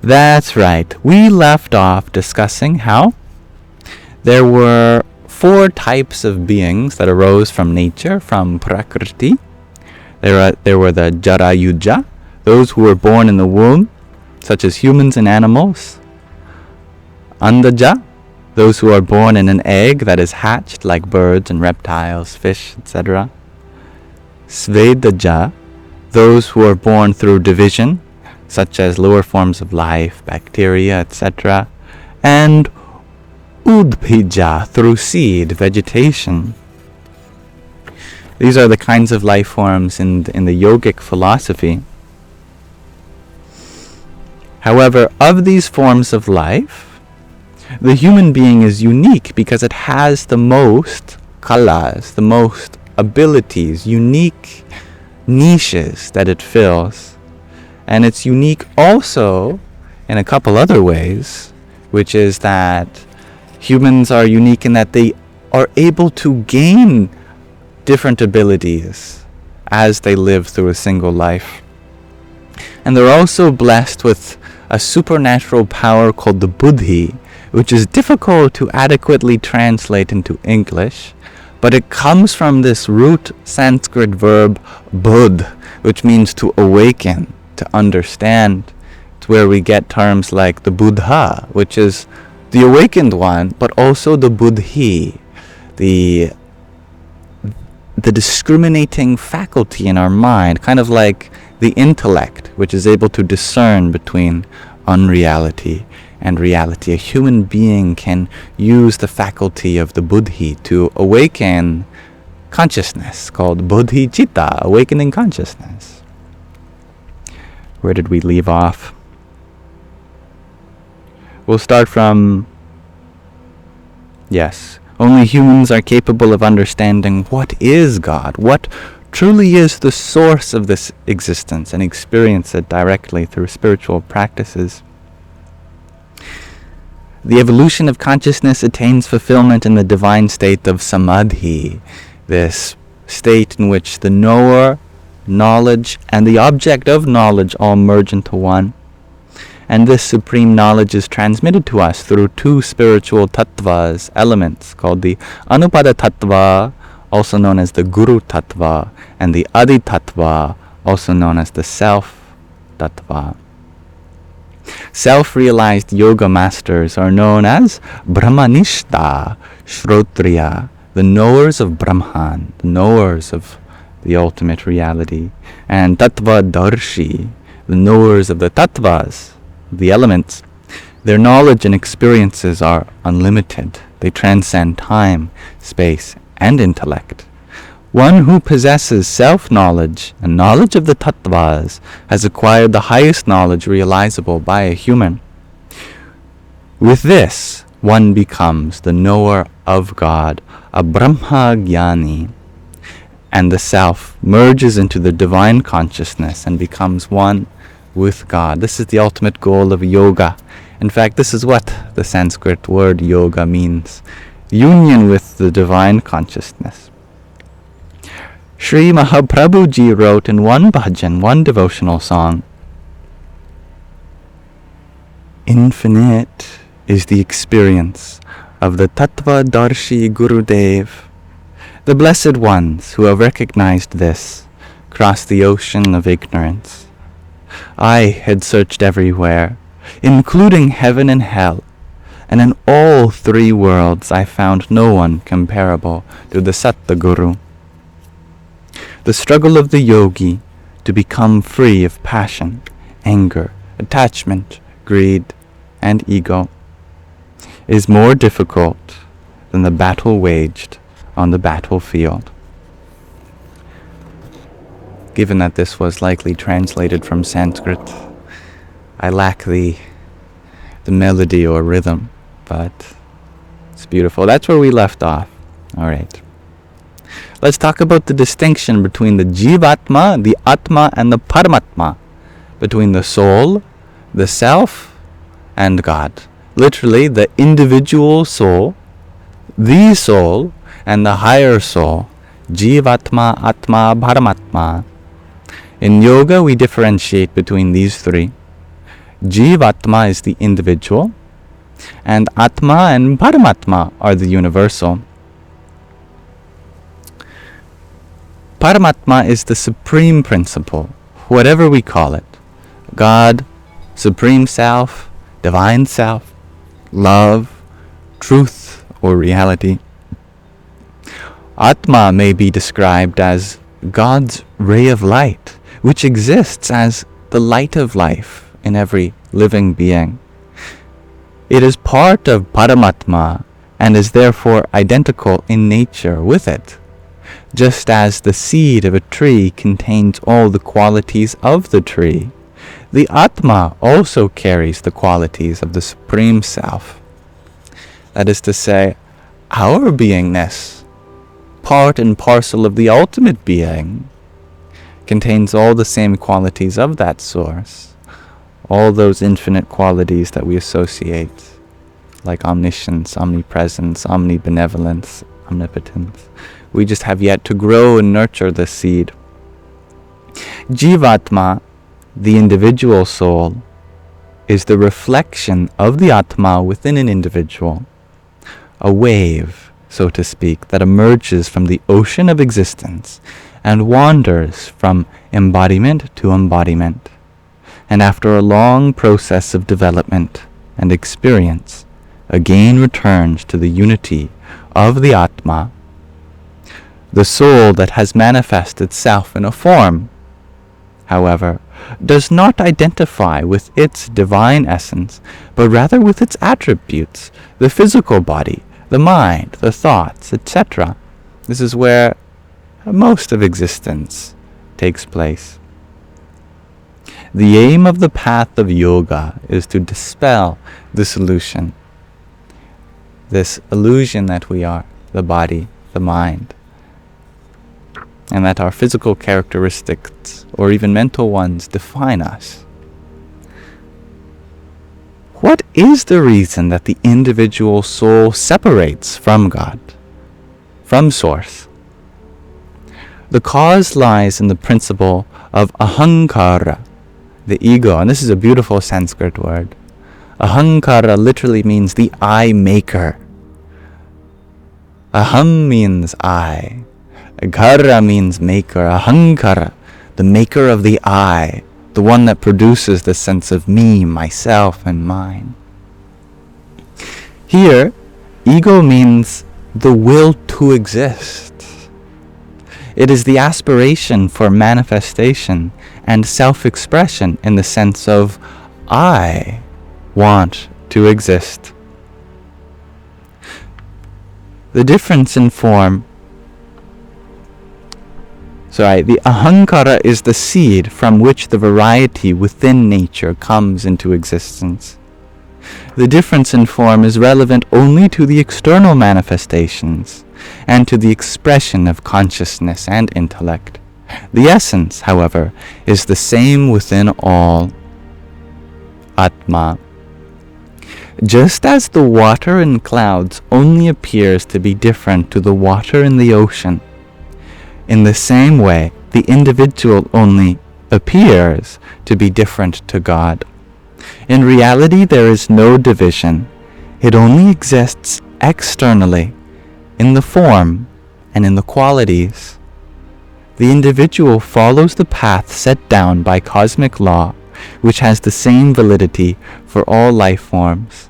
That's right. We left off discussing how there were four types of beings that arose from nature, from Prakriti. There were the Jarayuja, those who were born in the womb, such as humans and animals. Andaja, those who are born in an egg that is hatched, like birds and reptiles, fish, etc. Svedaja, those who are born through division, such as lower forms of life, bacteria, etc. And Udbhija, through seed, vegetation. These are the kinds of life forms in the yogic philosophy. However, of these forms of life, the human being is unique because it has the most kalas, the most abilities, unique niches that it fills. And it's unique also in a couple other ways, which is that humans are unique in that they are able to gain different abilities as they live through a single life. And they're also blessed with a supernatural power called the buddhi, which is difficult to adequately translate into English, but it comes from this root Sanskrit verb buddh, which means to awaken, to understand. It's where we get terms like the Buddha, which is the awakened one, but also the buddhi, the discriminating faculty in our mind, kind of like the intellect, which is able to discern between unreality and reality. A human being can use the faculty of the buddhi to awaken consciousness, called bodhicitta, awakening consciousness. Where did we leave off? We'll start from, yes, only humans are capable of understanding what is God, what truly is the source of this existence, and experience it directly through spiritual practices. The evolution of consciousness attains fulfillment in the divine state of samadhi, this state in which the knower, knowledge, and the object of knowledge all merge into one. And this supreme knowledge is transmitted to us through two spiritual tattvas, elements, called the Anupada tattva, also known as the Guru tattva, and the Adi tattva, also known as the Self tattva. Self-realized yoga masters are known as Brahmanishta Shrotriya, the knowers of Brahman, the knowers of the ultimate reality, and Tattva Darshi, the knowers of the tattvas, the elements. Their knowledge and experiences are unlimited. They transcend time, space, and intellect. One who possesses self-knowledge and knowledge of the tattvas has acquired the highest knowledge realizable by a human. With this, one becomes the knower of God, a Brahma Jnani, and the self merges into the divine consciousness and becomes one with God. This is the ultimate goal of yoga. In fact, this is what the Sanskrit word yoga means: union with the divine consciousness. Sri Mahaprabhuji wrote in one bhajan, one devotional song, "Infinite is the experience of the Tattva Darshi Gurudev. The blessed ones who have recognized this cross the ocean of ignorance. I had searched everywhere, including heaven and hell, and in all three worlds I found no one comparable to the Satguru. The struggle of the yogi to become free of passion, anger, attachment, greed, and ego is more difficult than the battle waged on the battlefield." Given that this was likely translated from Sanskrit, I lack the melody or rhythm, but it's beautiful. That's where we left off. All right. Let's talk about the distinction between the Jivatma, the Atma, and the Paramatma, between the soul, the self, and God. Literally, the individual soul, the soul, and the higher soul, Jivatma, Atma, Paramatma. In yoga, we differentiate between these three. Jivatma is the individual, and Atma and Paramatma are the universal. Paramatma is the supreme principle, whatever we call it. God, Supreme Self, Divine Self, Love, Truth, or Reality. Atma may be described as God's ray of light, which exists as the light of life in every living being. It is part of Paramatma and is therefore identical in nature with it, just as the seed of a tree contains all the qualities of the tree. The Atma also carries the qualities of the Supreme Self. That is to say, our beingness, part and parcel of the ultimate being, contains all the same qualities of that source, all those infinite qualities that we associate, like omniscience, omnipresence, omnibenevolence, omnipotence. We just have yet to grow and nurture the seed. Jivatma, the individual soul, is the reflection of the Atma within an individual, a wave, so to speak, that emerges from the ocean of existence and wanders from embodiment to embodiment, and after a long process of development and experience, again returns to the unity of the Atma. The soul that has manifested itself in a form, however, does not identify with its divine essence, but rather with its attributes, the physical body, the mind, the thoughts, etc. This is where most of existence takes place. The aim of the path of yoga is to dispel this illusion, this illusion that we are the body, the mind, and that our physical characteristics, or even mental ones, define us. What is the reason that the individual soul separates from God, from Source? The cause lies in the principle of ahankara, the ego, and this is a beautiful Sanskrit word. Ahankara literally means the I maker. Aham means I. Kara means maker. Ahankara, the maker of the I, the one that produces the sense of me, myself, and mine. Here, ego means the will to exist. It is the aspiration for manifestation and self-expression in the sense of I want to exist. The difference in form, the ahankara is the seed from which the variety within nature comes into existence. The difference in form is relevant only to the external manifestations and to the expression of consciousness and intellect. The essence, however, is the same within all. Atma. Just as the water in clouds only appears to be different to the water in the ocean, in the same way, the individual only appears to be different to God. In reality, there is no division. It only exists externally, in the form and in the qualities. The individual follows the path set down by cosmic law, which has the same validity for all life forms.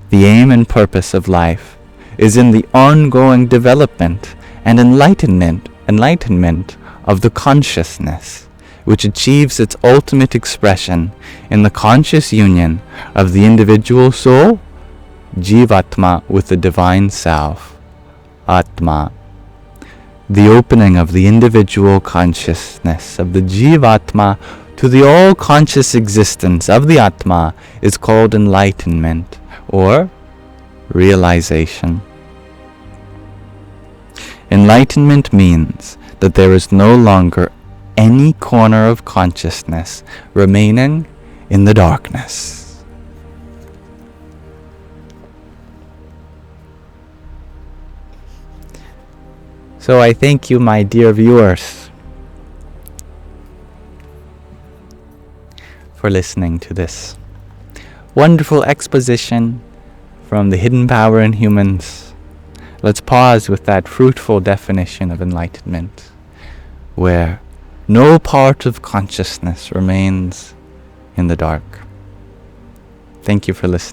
The aim and purpose of life is in the ongoing development and enlightenment of the consciousness, which achieves its ultimate expression in the conscious union of the individual soul, Jivatma, with the Divine Self, Atma. The opening of the individual consciousness of the Jivatma to the all-conscious existence of the Atma is called enlightenment or realization. Enlightenment means that there is no longer any corner of consciousness remaining in the darkness. So I thank you, my dear viewers, for listening to this. wonderful exposition from the hidden power in humans, let's pause with that fruitful definition of enlightenment, where no part of consciousness remains in the dark. Thank you for listening.